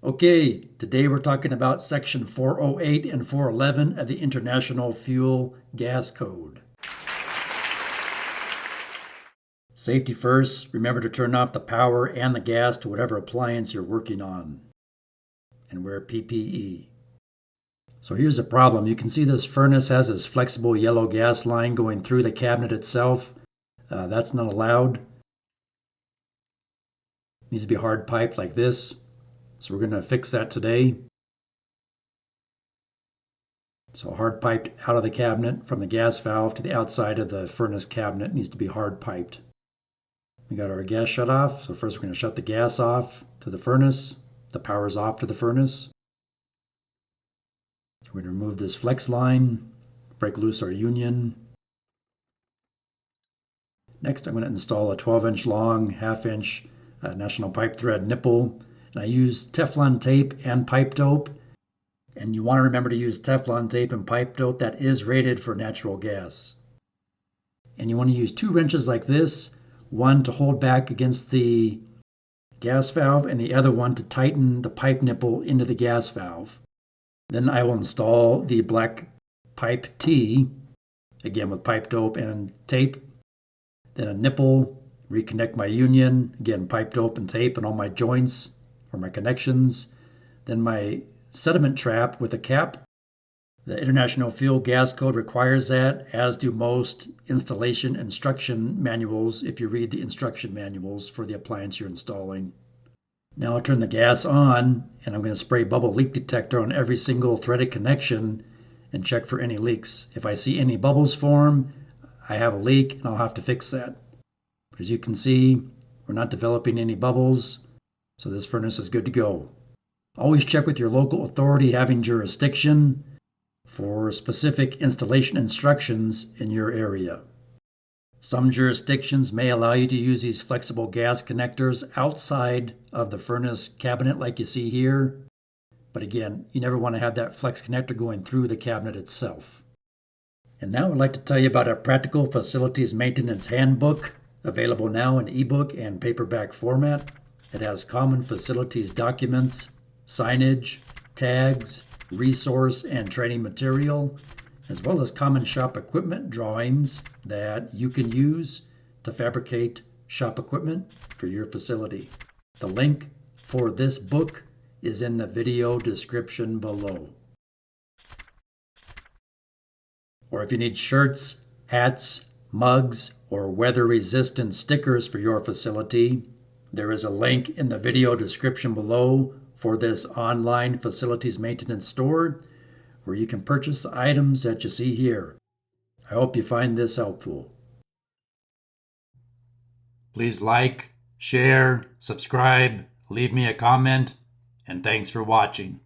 Okay, today we're talking about Section 408 and 411 of the International Fuel Gas Code. Safety first, remember to turn off the power and the gas to whatever appliance you're working on. And wear PPE. So here's the problem. You can see this furnace has this flexible yellow gas line going through the cabinet itself. That's not allowed. It needs to be hard piped like this. So we're going to fix that today. So hard piped out of the cabinet from the gas valve to the outside of the furnace cabinet needs to be hard piped. We got our gas shut off. So first we're going to shut the gas off to the furnace. The power's off to the furnace. So we're going to remove this flex line, break loose our union. Next I'm going to install a 12-inch long, half-inch national pipe thread nipple. And I use Teflon tape and pipe dope. And you want to remember to use Teflon tape and pipe dope that is rated for natural gas. And you want to use 2 wrenches like this, one to hold back against the gas valve and the other one to tighten the pipe nipple into the gas valve. Then I will install the black pipe T, again with pipe dope and tape. Then a nipple, reconnect my union, again pipe dope and tape and all my joints or my connections. Then my sediment trap with a cap. The International Fuel Gas Code requires that, as do most installation instruction manuals if you read the instruction manuals for the appliance you're installing. Now I'll turn the gas on and I'm going to spray bubble leak detector on every single threaded connection and check for any leaks. If I see any bubbles form, I have a leak and I'll have to fix that. But as you can see, we're not developing any bubbles, so this furnace is good to go. Always check with your local authority having jurisdiction for specific installation instructions in your area. Some jurisdictions may allow you to use these flexible gas connectors outside of the furnace cabinet like you see here. But again, you never want to have that flex connector going through the cabinet itself. And now I'd like to tell you about our Practical Facilities Maintenance Handbook, available now in ebook and paperback format. It has common facilities documents, signage, tags, resource and training material, as well as common shop equipment drawings that you can use to fabricate shop equipment for your facility. The link for this book is in the video description below. Or if you need shirts, hats, mugs, or weather-resistant stickers for your facility, there is a link in the video description below for this online facilities maintenance store where you can purchase the items that you see here. I hope you find this helpful. Please like, share, subscribe, leave me a comment, and thanks for watching.